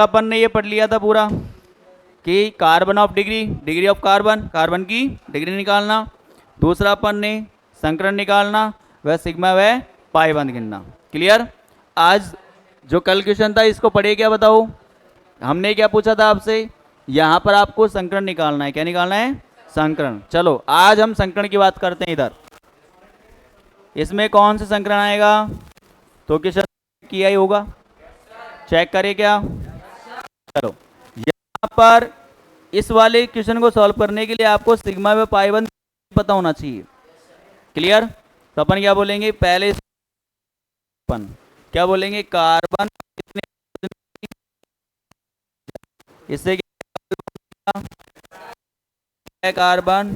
अपन ने ये पढ़ लिया था पूरा कि carbon of degree of carbon की डिग्री निकालना। दूसरा अपन ने संकरण निकालना, वह सिग्मा वह पाई बंद गिनना। क्लियर। आज जो कल क्वेश्चन था इसको पढ़े क्या बताओ। हमने क्या पूछा था आपसे, यहां पर आपको संकरण निकालना है। क्या निकालना है? संकरण। चलो आज हम संकरण की बात करते हैं। इधर इसमें कौन सा संकरण आएगा? तो क्वेश्चन किया ही होगा, चेक करें क्या। चलो यहां पर इस वाले क्वेश्चन को सॉल्व करने के लिए आपको सिग्मा व पाई वन पता होना चाहिए। क्लियर। तो अपन क्या बोलेंगे, पहले अपन क्या बोलेंगे, कार्बन कितने, इससे क्या है, कार्बन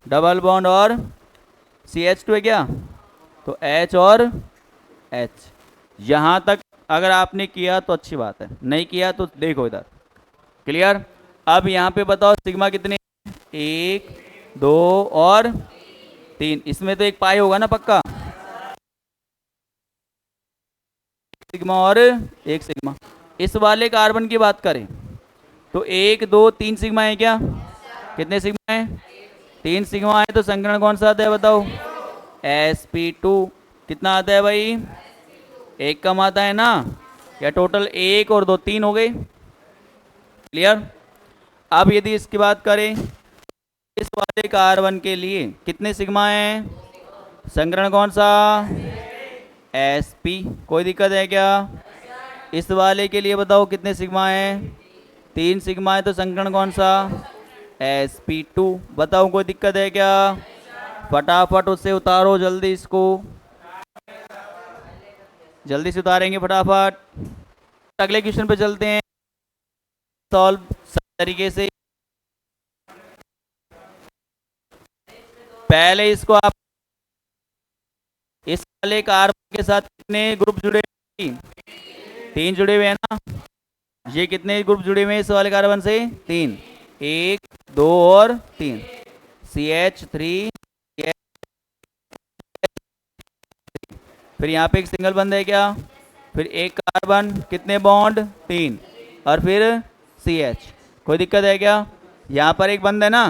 डबल बॉन्ड और CH2 है क्या, तो H और H। यहां तक अगर आपने किया तो अच्छी बात है, नहीं किया तो देखो इधर। क्लियर। अब यहां पे बताओ सिग्मा कितने, 1 2 और 3। इसमें तो एक पाई होगा ना पक्का, सिग्मा और एक सिग्मा। इस वाले कार्बन की बात करें तो 1 2 3 सिग्मा है क्या, कितने सिग्मा है, 3 सिग्मा है। तो संकरण कौन सा आता है बताओ, sp2। कितना आता है भाई, 1 कम आता है ना, या टोटल 1 और 2 3 हो गए। क्लियर। अब यदि इसकी बात करें, इस वाले कार्बन के लिए कितने सिग्मा हैं, संकरण कौन सा, sp। कोई दिक्कत है क्या? इस वाले के लिए बताओ कितने सिग्मा हैं, 3 सिग्मा है। तो संकरण कौन सा, sp2। बताओ कोई दिक्कत है क्या? फटाफट उससे उतारो जल्दी, इसको जल्दी से उतारेंगे फटाफट। अगले क्वेश्चन पे चलते हैं, सॉल्व तरीके से। पहले इसको आप इस वाले कार्बन के साथ कितने ग्रुप जुड़े हुए, 3 जुड़े हुए हैं ना। ये कितने ग्रुप जुड़े हुए हैं इस वाले कार्बन से, 3, 1 2 और 3, CH3। फिर यहाँ पे एक सिंगल बंद है क्या, फिर एक कार्बन, कितने बॉन्ड, 3, और फिर CH। कोई दिक्कत है क्या? यहाँ पर एक बंद है ना।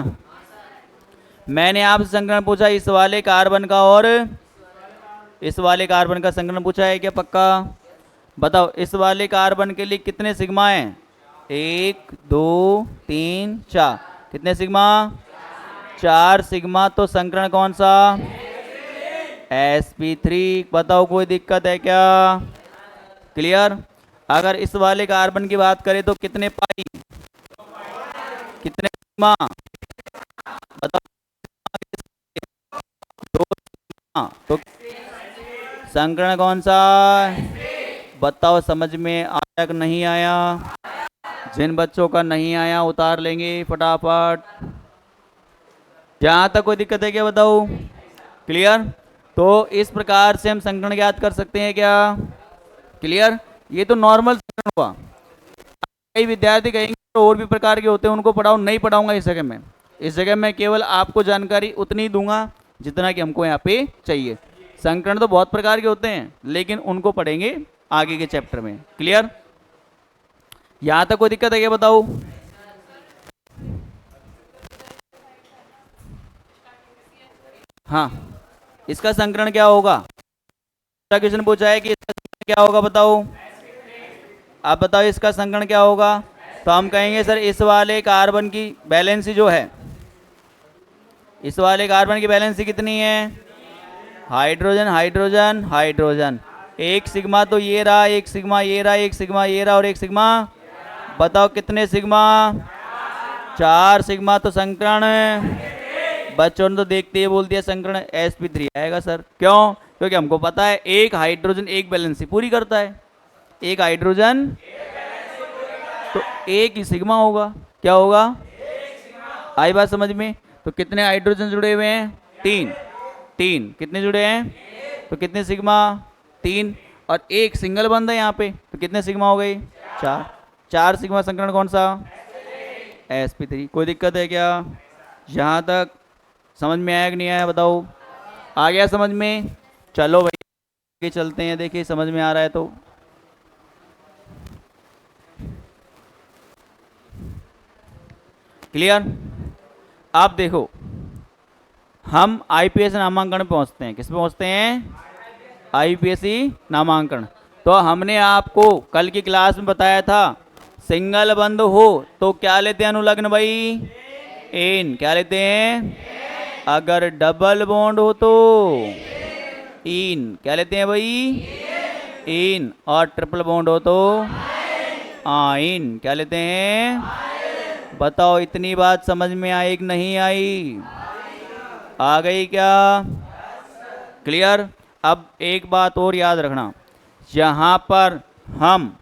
मैंने आपसे संकरण पूछा इस वाले कार्बन का और इस वाले कार्बन का संकलन पूछा है क्या पक्का? बताओ इस वाले कार्बन के लिए कितने सिग्मा हैं, 1 2 3 4। कितने सिग्मा, 4 सिग्मा। तो संकरण कौन सा, sp3। बताओ कोई दिक्कत है क्या? क्लियर। अगर इस वाले कार्बन की बात करें तो कितने पाई, कितने सिग्मा, बताओ, 2 सिग्मा। तो संकरण कौन सा, बताओ समझ में आया कि नहीं आया? जिन बच्चों का नहीं आया उतार लेंगे फटाफट। जहां तक कोई दिक्कत है क्या बताओ। क्लियर। तो इस प्रकार से हम संकरण ज्ञात कर सकते हैं क्या। क्लियर। ये तो नॉर्मल संकरण हुआ। कई विद्यार्थी कहेंगे और भी प्रकार के होते हैं, उनको पढ़ाओ। नहीं पढ़ाऊंगा इस जगह में। इस जगह में केवल आपको जानकारी उतनी दूंगा जितना कि हमको यहाँ पे चाहिए। संकरण तो बहुत प्रकार के होते हैं, लेकिन उनको पढ़ेंगे आगे के चैप्टर में। क्लियर। यहां तक कोई दिक्कत है क्या बताओ। हाँ, इसका संकरण क्या होगा, क्वेश्चन पूछा है कि इसका संकरण क्या होगा बताओ। आप बताओ इसका संकरण क्या होगा। तो हम कहेंगे सर इस वाले कार्बन की बैलेंसी जो है, इस वाले कार्बन की बैलेंसी कितनी है, हाइड्रोजन हाइड्रोजन हाइड्रोजन। एक सिग्मा तो ये रहा, एक सिग्मा ये रहा, एक सिग्मा ये रहा और एक सिग्मा। बताओ कितने सिग्मा, 4 सिग्मा। तो संकरण, बच्चों ने तो देखते ही बोल दिया संकरण sp3 आएगा सर। क्यों? क्योंकि हमको पता है एक हाइड्रोजन एक बैलेंसी पूरी करता है, एक हाइड्रोजन तो एक ही सिग्मा होगा। क्या होगा, आई बात समझ में। तो कितने हाइड्रोजन जुड़े हुए हैं, 3, 3। कितने जुड़े हैं, तो कितने सिग्मा, 3, और एक सिंगल बंद है यहाँ पे, तो कितने सिग्मा हो गए, 4। 4 सिग्मा संकरण कौन सा, sp3। कोई दिक्कत है क्या? यहाँ तक समझ में आया कि नहीं आया बताओ। आ गया समझ में। चलो भाई आगे चलते हैं, देखिए समझ में आ रहा है तो। क्लियर। आप देखो, हम आईपीएस नामांकन पे पहुंचते हैं। किस पे पहुंचते हैं? आईपीएससी नामांकन। तो हमने आपको कल की क्लास में बताया था, सिंगल बंद हो तो क्या लेते हैं अनुलग्न भाई? इन। क्या लेते हैं? अगर डबल बॉन्ड हो तो इन। क्या लेते हैं भाई? इन। और ट्रिपल बॉन्ड हो तो आइन। क्या लेते हैं? बताओ, इतनी बात समझ में आई कि नहीं आई? आ गई क्या? क्लियर। अब एक बात और याद रखना, यहां पर हम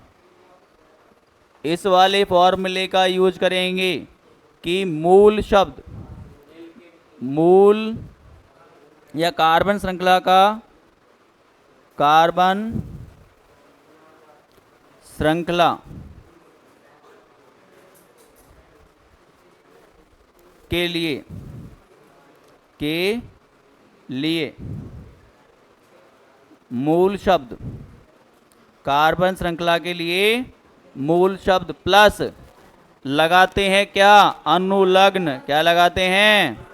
इस वाले फॉर्मूले का यूज करेंगे कि मूल शब्द, मूल या कार्बन श्रृंखला का, कार्बन श्रृंखला के लिए मूल शब्द, कार्बन श्रृंखला के लिए मूल शब्द प्लस लगाते हैं क्या? अनुलग्न। क्या लगाते हैं?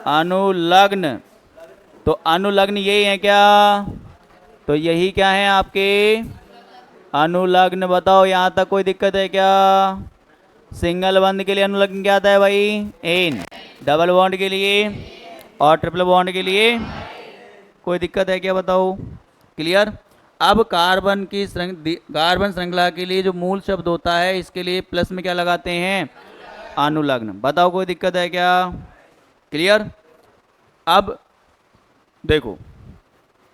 अनुलग्न। तो अनुलग्न यही है क्या? तो यही क्या है आपके? अनुलग्न। बताओ, यहां तक कोई दिक्कत है क्या? सिंगल बॉन्ड के लिए अनुलग्न क्या आता है भाई? एन। डबल बॉन्ड के लिए और ट्रिपल बॉन्ड के लिए कोई दिक्कत है क्या? बताओ। क्लियर। अब कार्बन श्रृंखला के लिए जो मूल शब्द होता है, इसके लिए प्लस में क्या लगाते हैं? अनुलग्न। बताओ, कोई दिक्कत है क्या? क्लियर। अब देखो,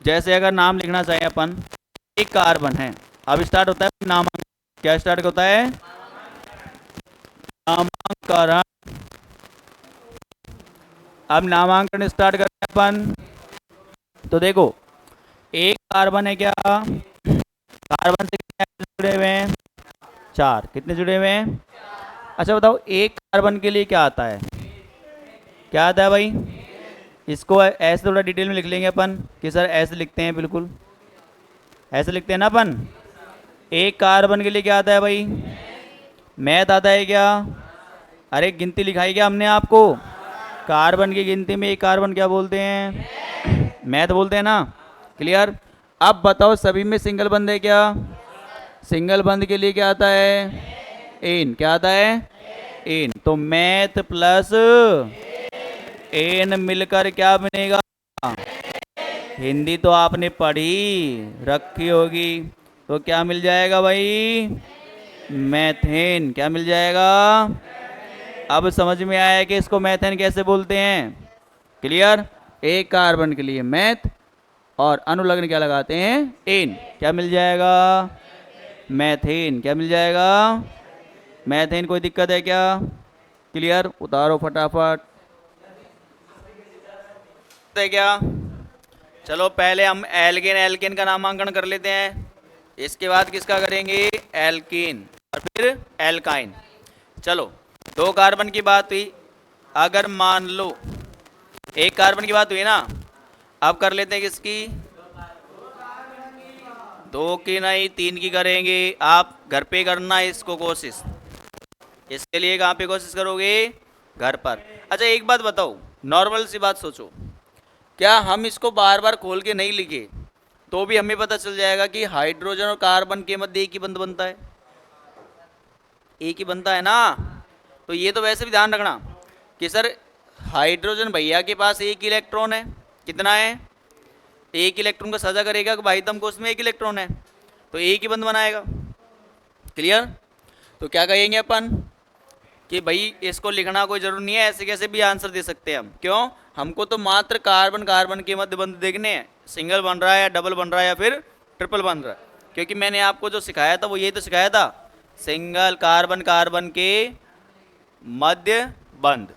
जैसे अगर नाम लिखना चाहे अपन, एक कार्बन है, अब स्टार्ट होता है नामांकन। क्या स्टार्ट होता है? नामांकन। अब नामांकन स्टार्ट करते हैं अपन। तो देखो, एक कार्बन है क्या? कार्बन से कितने जुड़े हुए हैं? 4। कितने जुड़े हुए हैं? अच्छा बताओ, एक कार्बन के लिए क्या आता है? क्या आता है भाई? इसको ऐसे थोड़ा डिटेल में लिख लेंगे अपन कि सर ऐसे लिखते हैं, बिल्कुल ऐसे लिखते हैं ना अपन। एक कार्बन के लिए क्या आता है भाई? मैथ आता है क्या? अरे गिनती लिखाई क्या हमने आपको? कार्बन की गिनती में एक कार्बन क्या बोलते हैं? मैथ बोलते हैं ना। क्लियर। अब बताओ, सभी में सिंगल बंद है क्या? सिंगल बंद के लिए क्या आता है? एन। क्या आता है? एन। तो मैथ प्लस एन मिलकर क्या बनेगा? हिंदी तो आपने पढ़ी रखी होगी, तो क्या मिल जाएगा भाई? मैथेन। क्या मिल जाएगा? अब समझ में आया कि इसको मैथेन कैसे बोलते हैं। क्लियर। एक कार्बन के लिए मैथ और अनुलग्न क्या लगाते हैं? एन। क्या मिल जाएगा? मैथेन। क्या मिल जाएगा? मैथेन। कोई दिक्कत है क्या? क्लियर। उतारो फटाफट। है क्या? चलो पहले हम एल्केन एल्केन का नामांकन कर लेते हैं, इसके बाद किसका करेंगे? एल्कीन और फिर एल्काइन। चलो, 2 कार्बन की बात हुई। अगर मान लो एक कार्बन की बात हुई ना, अब कर लेते हैं किसकी? 2 की नहीं, 3 की करेंगे। आप घर पे करना इसको कोशिश। इसके लिए कहाँ पे कोशिश करोगे? घर पर। अच्छा एक बात बताओ, नॉर्मल सी बात सोचो, क्या हम इसको बार बार खोल के नहीं लिखे तो भी हमें पता चल जाएगा कि हाइड्रोजन और कार्बन के मध्य एक ही बंध बनता है? एक ही बनता है ना। तो ये तो वैसे भी ध्यान रखना कि सर हाइड्रोजन भैया के पास एक इलेक्ट्रॉन है। कितना है? एक इलेक्ट्रॉन का साझा करेगा कि भाई तुमको उसमें एक इलेक्ट्रॉन है, तो एक ही बंध बनाएगा। क्लियर। तो क्या कहेंगे अपन कि भाई इसको लिखना कोई जरूरी नहीं है, ऐसे कैसे भी आंसर दे सकते हैं हम। क्यों? हमको तो मात्र कार्बन कार्बन के मध्य बंध देखने हैं, सिंगल बन रहा है या डबल बन रहा है या फिर ट्रिपल बन रहा है। क्योंकि मैंने आपको जो सिखाया था वो यही तो सिखाया था, सिंगल कार्बन कार्बन के मध्य बंध।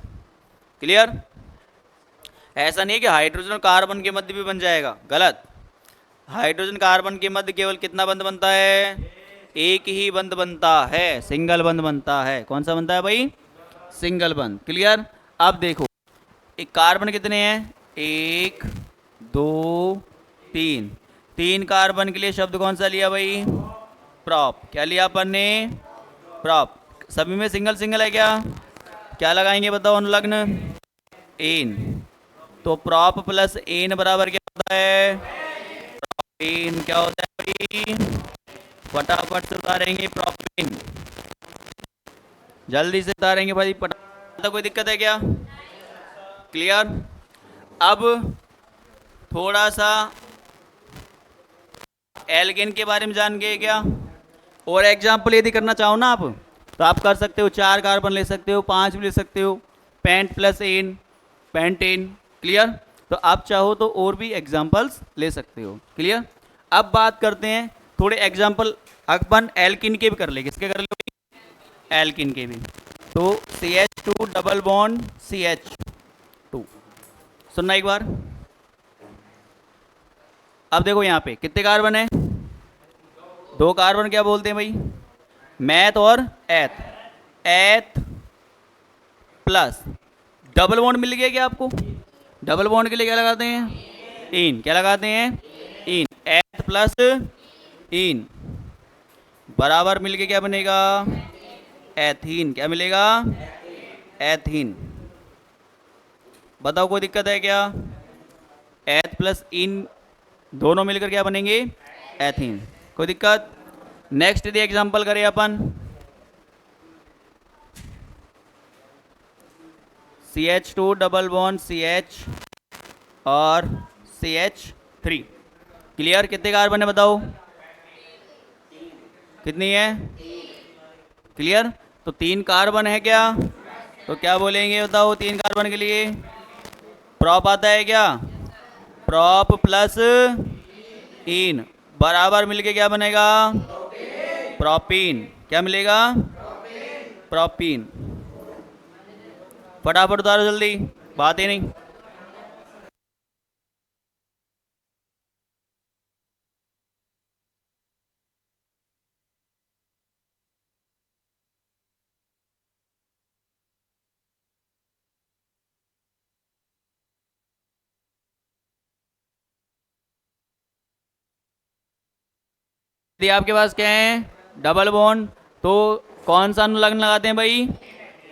क्लियर। ऐसा नहीं है कि हाइड्रोजन और कार्बन के मध्य भी बन जाएगा, गलत। हाइड्रोजन कार्बन के मध्य केवल कितना बंध बनता है? एक ही बंध बनता है, सिंगल बंध बनता है। कौन सा बनता है भाई? सिंगल बंध। क्लियर। अब देखो, एक कार्बन कितने हैं? 1 2 3। 3 कार्बन के लिए शब्द कौन सा लिया भाई? प्रॉप। क्या लिया अपन ने? प्रॉप। सभी में सिंगल सिंगल है क्या? क्या लगाएंगे बताओ अनुलग्न, इन। तो प्रॉप प्लस इन बराबर क्या होता है, इन क्या होता है भाई, फटाफट से उतारेंगे प्रोपिन, जल्दी से उतारेंगे भाई फटाफट। कोई दिक्कत है क्या, क्लियर। अब थोड़ा सा एल्केन के बारे में जान गए क्या, और एग्जाम्पल यदि करना चाहो ना आप तो आप कर सकते हो, 4 कार्बन ले सकते हो, 5 भी ले सकते हो, पेंट प्लस इन, पेंटेन, क्लियर। तो आप चाहो तो और भी एग्जाम्पल्स ले सकते हो, क्लियर। अब बात करते हैं थोड़े एग्जाम्पल, अपन एल्किन के भी कर ले, किसके कर लो, एल्किन के भी। तो CH2 डबल बॉन्ड CH2, सुनना एक बार। अब देखो यहाँ पे कितने कार्बन है, 2 कार्बन, क्या बोलते हैं भाई, मैथ और एथ, एथ प्लस डबल बॉन्ड मिल गया क्या आपको, डबल बॉन्ड के लिए क्या लगाते हैं, इन, क्या लगाते हैं, इन, एथ प्लस इन बराबर मिलके क्या बनेगा, एथीन, क्या मिलेगा, एथीन। बताओ कोई दिक्कत है क्या, एथ प्लस इन दोनों मिलकर क्या बनेंगे, एथीन, कोई दिक्कत। नेक्स्ट यदि एग्जांपल करें अपन, CH2 डबल बॉन्ड CH और CH3, क्लियर। कितने कार्बन है बताओ, कितनी है, क्लियर। तो 3 कार्बन है क्या, तो क्या बोलेंगे बताओ, 3 कार्बन के लिए प्रॉप आता है क्या, प्रॉप प्लस इन बराबर मिलके क्या बनेगा, प्रोपीन, क्या मिलेगा, प्रोपीन। फटाफट उतारो जल्दी, बात ही नहीं। यदि आपके पास क्या है, डबल बॉन्ड, तो कौन सा अनुलग्न लगाते हैं भाई,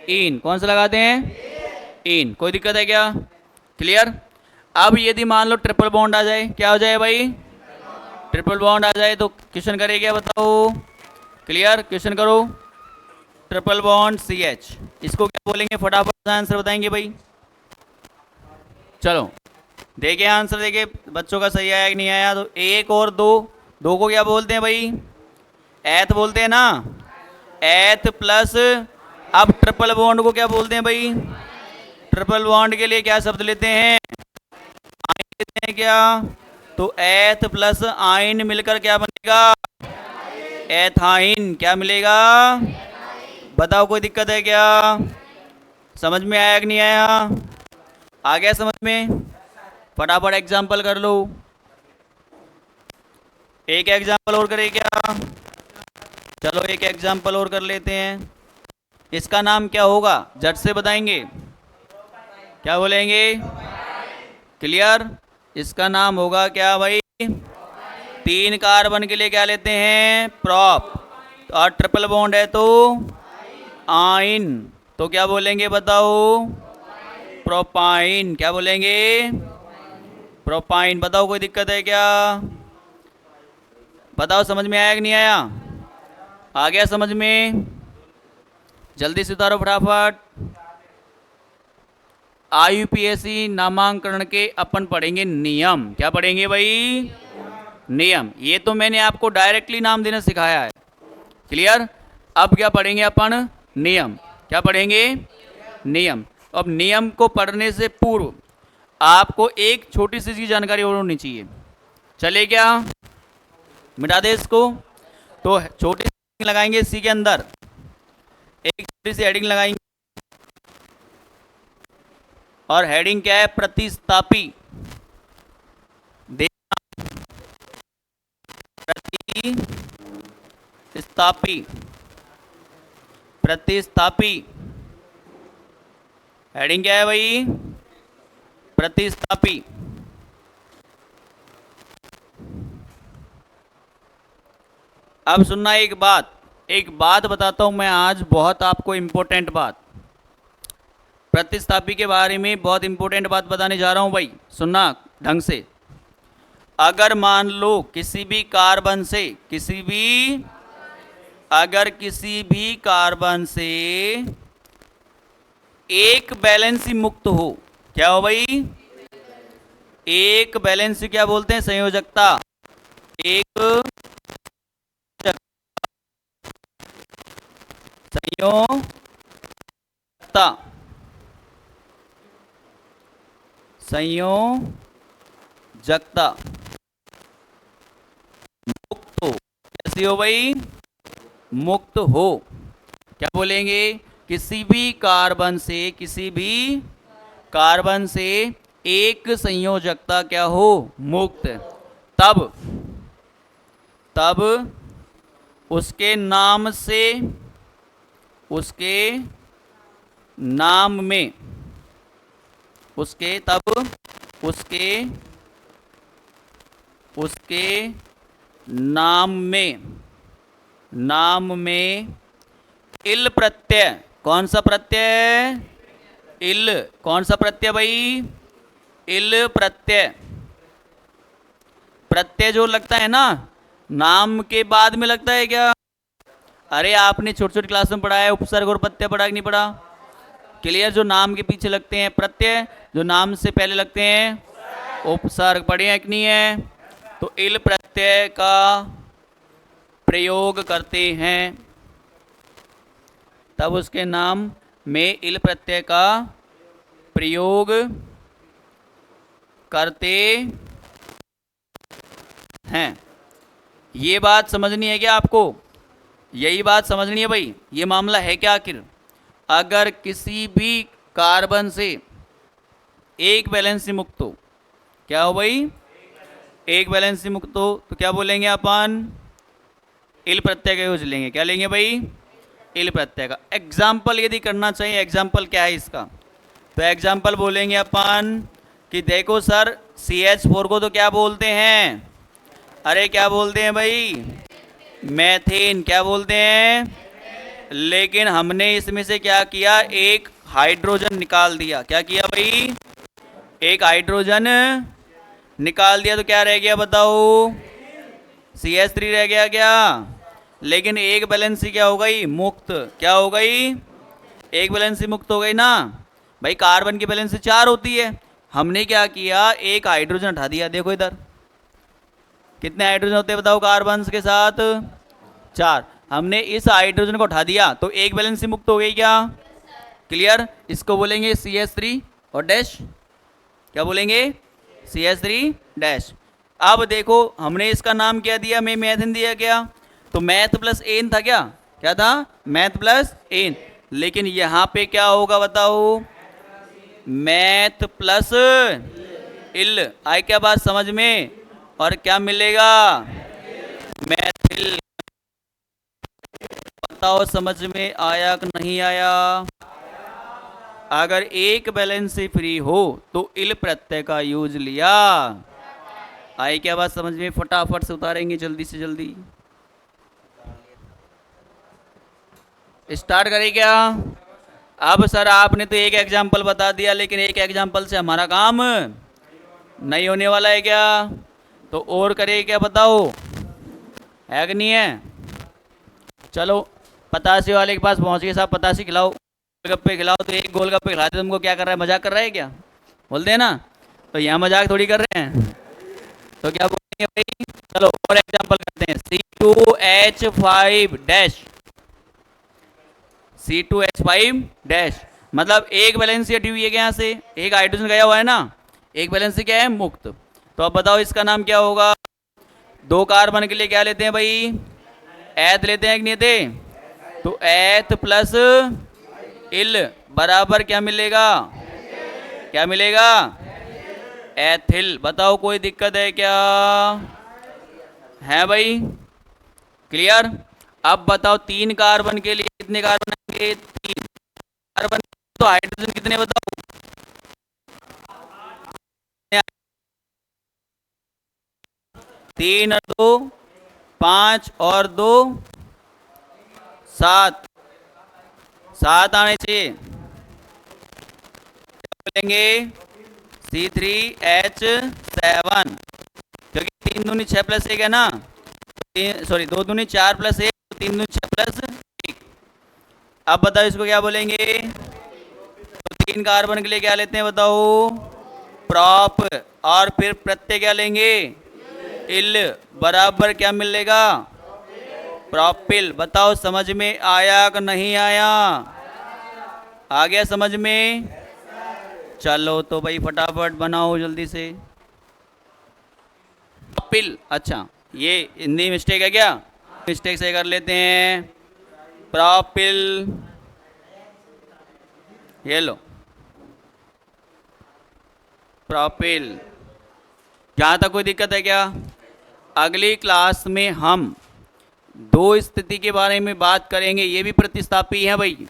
इन, कौन सा लगाते हैं, इन, कोई दिक्कत है क्या, क्लियर। अब यदि मान लो ट्रिपल बॉन्ड आ जाए, क्या हो जाए भाई, ट्रिपल बॉन्ड आ जाए तो क्वेश्चन करे क्या बताओ, क्लियर, क्वेश्चन करो, ट्रिपल बॉन्ड CH, इसको क्या बोलेंगे, फटाफट आंसर बताएंगे भाई। चलो देखिए आंसर, देखिए बच्चों का सही आया कि नहीं आया। तो 1 और 2, 2 को क्या बोलते हैं भाई, एथ बोलते हैं ना, एथ प्लस, अब ट्रिपल बॉन्ड को क्या बोलते हैं भाई, ट्रिपल बॉन्ड के लिए क्या शब्द लेते हैं, आइन लेते हैं क्या, तो एथ प्लस आइन मिलकर क्या बनेगा, एथाइन, क्या मिलेगा, बताओ कोई दिक्कत है क्या, समझ में आया कि नहीं आया, आ गया समझ में। फटाफट एग्जाम्पल कर लो, एक एग्जाम्पल और करें क्या, चलो एक एग्जाम्पल और कर लेते हैं। इसका नाम क्या होगा, झट से बताएंगे, क्या बोलेंगे, क्लियर। इसका नाम होगा क्या भाई, 3 कार्बन के लिए क्या लेते हैं, प्रॉप, और ट्रिपल बॉन्ड है तो आइन, तो क्या बोलेंगे बताओ, प्रोपाइन, क्या बोलेंगे, प्रोपाइन। बताओ कोई दिक्कत है क्या, बताओ समझ में आया कि नहीं आया, आ गया समझ में, जल्दी से उतारो फटाफट। IUPAC नामांकन के अपन पढ़ेंगे नियम, क्या पढ़ेंगे भाई, नियम। ये तो मैंने आपको डायरेक्टली नाम देना सिखाया है, क्लियर। अब क्या पढ़ेंगे अपन, नियम, क्या पढ़ेंगे, नियम। अब नियम को पढ़ने से पूर्व आपको एक छोटी सी चीज जानकारी और होनी चाहिए, चले क्या, मिटा दे इसको। तो छोटी सी लगाएंगे सी के अंदर, एक छोटी सी हेडिंग लगाएंगे, और हेडिंग क्या है, प्रतिस्थापी, प्रतिस्थापी, प्रतिस्थापी, हेडिंग क्या है भाई, प्रतिस्थापी। अब सुनना एक बात बताता हूं मैं आज, बहुत आपको इंपॉर्टेंट बात। प्रतिस्थापी के बारे में बहुत इंपॉर्टेंट बात बताने जा रहा हूं भाई, सुनना ढंग से। अगर मान लो किसी भी कार्बन से एक वैलेंसी मुक्त हो, क्या हो भाई? एक वैलेंसी क्या बोलते हैं? संयोजकता। एक संयोजकता, संयोजकता मुक्त हो, कैसी हो भाई? मुक्त हो। क्या बोलेंगे? किसी भी कार्बन से एक संयोजकता क्या हो? मुक्त। तब उसके नाम में इल प्रत्यय, कौन सा प्रत्यय? इल। कौन सा प्रत्यय भाई? इल प्रत्यय। प्रत्यय जो लगता है ना नाम के बाद में लगता है क्या? अरे आपने छोटी छोटी क्लास में पढ़ा है, उपसर्ग और प्रत्यय पढ़ा कि नहीं पढ़ा? क्लियर? जो नाम के पीछे लगते हैं प्रत्यय, जो नाम से पहले लगते हैं उपसर्ग, पढ़े हैं कि नहीं है? तो इल प्रत्यय का प्रयोग करते हैं, तब उसके नाम में इल प्रत्यय का प्रयोग करते हैं। ये बात समझनी है क्या आपको? यही बात समझनी है भाई, ये मामला है क्या आखिर? अगर किसी भी कार्बन से एक वैलेंसी मुक्त हो, क्या हो भाई? एक वैलेंसी मुक्त हो, तो क्या बोलेंगे अपन? इल प्रत्यय का यूज लेंगे। क्या लेंगे भाई? इल प्रत्यय का। एग्जाम्पल यदि करना चाहिए, एग्जाम्पल क्या है इसका? तो एग्जाम्पल बोलेंगे अपन कि देखो सर CH4 को तो क्या बोलते हैं? अरे क्या बोलते हैं भाई? मैथेन। क्या बोलते हैं? लेकिन हमने इसमें से क्या किया? एक हाइड्रोजन निकाल दिया। क्या किया भाई? एक हाइड्रोजन निकाल दिया, तो क्या रह गया बताओ? CH3 रह गया क्या? लेकिन एक वैलेंसी क्या हो गई? मुक्त। क्या हो गई? एक वैलेंसी मुक्त हो गई ना भाई। कार्बन की वैलेंसी 4 होती है, हमने क्या किया? एक हाइड्रोजन हटा दिया। देखो इधर कितने हाइड्रोजन होते हैं बताओ कार्बन के साथ? 4। हमने इस हाइड्रोजन को उठा दिया तो एक वैलेंसी मुक्त हो गई। क्या? क्लियर? इसको बोलेंगे CH3 और डैश। क्या बोलेंगे? CH3 dash. अब देखो हमने इसका नाम क्या दिया? मैं मैथेन दिया। क्या? तो मैथ प्लस एन था। क्या क्या था? Math plus N. लेकिन यहां पे क्या होगा बताओ? मैथ प्लस इल। आई क्या बात समझ में? और क्या मिलेगा? मैथिल। बताओ समझ में आया कि नहीं आया? अगर एक वैलेंसी फ्री हो तो इल प्रत्यय का यूज लिया। आई क्या बात समझ में? फटाफट से उतारेंगे जल्दी से जल्दी। स्टार्ट करें क्या? अब सर आपने तो एक एग्जाम्पल बता दिया, लेकिन एक एग्जाम्पल से हमारा काम नहीं होने वाला है क्या? तो और करें क्या बताओ? है कि नहीं है? चलो पतासे वाले के पास पहुंच गए। साहब पतासे खिलाओ, गोलगप्पे खिलाओ। तो एक गोलगप्पे खिलाते तुमको क्या कर रहा है? मजाक कर रहा है क्या? बोलते हैं ना, तो यहाँ मजाक थोड़ी कर रहे हैं। तो क्या बोलेंगे भाई? चलो और एग्जाम्पल करते हैं। C2H5 dash. C2H5 डैश मतलब एक वैलेंसी हटी हुई है यहाँ से, एक हाइड्रोजन गया हुआ है ना, एक वैलेंसी क्या है? मुक्त। तो अब बताओ इसका नाम क्या होगा? 2 कार्बन के लिए क्या लेते हैं भाई? एथ लेते हैं कि नहीं लेते? तो एथ प्लस इल बराबर क्या मिलेगा? क्या मिलेगा? एथिल। बताओ कोई दिक्कत है क्या? है भाई? क्लियर? अब बताओ 3 कार्बन के लिए कितने कार्बन आएंगे? 3 कार्बन। तो हाइड्रोजन कितने बताओ? 3 और 2 5 और 2 7 7 आने चाहिए। बोलेंगे C3H7, क्योंकि 3 दूनी 6 प्लस 1 है ना, सॉरी 2 दूनी 4 प्लस 1, 3 दूनी 6 प्लस 1। अब बताओ इसको क्या बोलेंगे? तो 3 कार्बन के लिए क्या लेते हैं बताओ? प्रॉप। और फिर प्रत्यय क्या लेंगे? इल, बराबर क्या मिलेगा? प्रॉपिल। बताओ समझ में आया कि नहीं आया? आ गया समझ में? चलो तो भाई फटाफट बनाओ जल्दी से। प्रॉपिल। अच्छा, ये हिंदी मिस्टेक है क्या? मिस्टेक से कर लेते हैं। प्रॉपिल, ये लो प्रॉपिल। जहाँ तक कोई दिक्कत है क्या? अगली क्लास में हम 2 स्थिति के बारे में बात करेंगे, ये भी प्रतिस्थापी है भाई।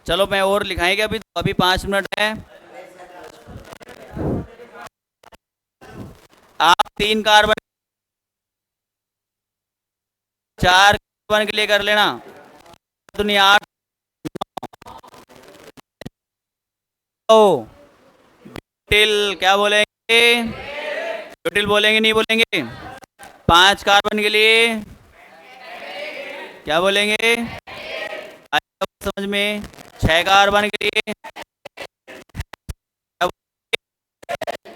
चलो मैं और लिखाएंगे, अभी 5 मिनट है। आप 3 कार्बन 4 कार्बन के लिए कर लेना। दुनिया 8 ब्यूटिल, क्या बोलेंगे? ब्यूटिल बोलेंगे नहीं बोलेंगे? 5 कार्बन के लिए क्या बोलेंगे? समझ में? 6 कार्बन के लिए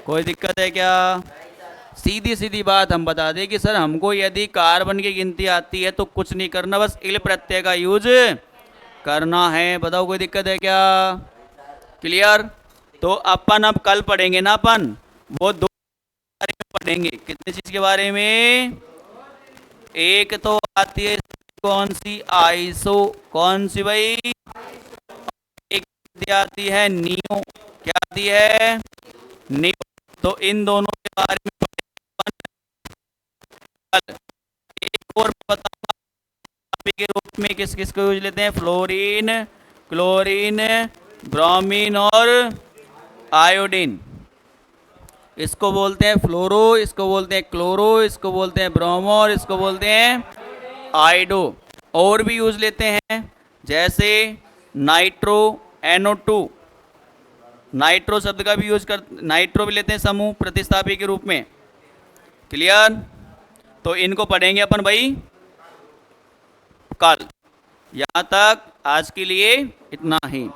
कोई दिक्कत है क्या? सीधी सीधी बात हम बता दें कि सर हमको यदि कार्बन की गिनती आती है तो कुछ नहीं करना, बस इल प्रत्यय का यूज करना है। बताओ कोई दिक्कत है क्या? क्लियर? तो अपन अब कल पढ़ेंगे ना, अपन वो 2 बारे में पढ़ेंगे। कितने चीज के बारे में? एक तो आती है कौन सी? आइसो। कौन सी भाई? एक आती है नियो। क्या आती है? नियो। तो इन दोनों के बारे में एक और बताऊंगा के रूप में किस किस को यूज लेते हैं? फ्लोरीन, क्लोरीन, ब्रोमीन और आयोडीन। इसको बोलते हैं फ्लोरो, इसको बोलते हैं क्लोरो, इसको बोलते हैं ब्रोमो और इसको बोलते हैं आइडो। और भी यूज लेते हैं जैसे नाइट्रो, NO2। नाइट्रो शब्द का भी यूज कर, नाइट्रो भी लेते हैं समूह प्रतिस्थापी के रूप में। क्लियर? तो इनको पढ़ेंगे अपन भाई कल। यहाँ तक आज के लिए इतना ही।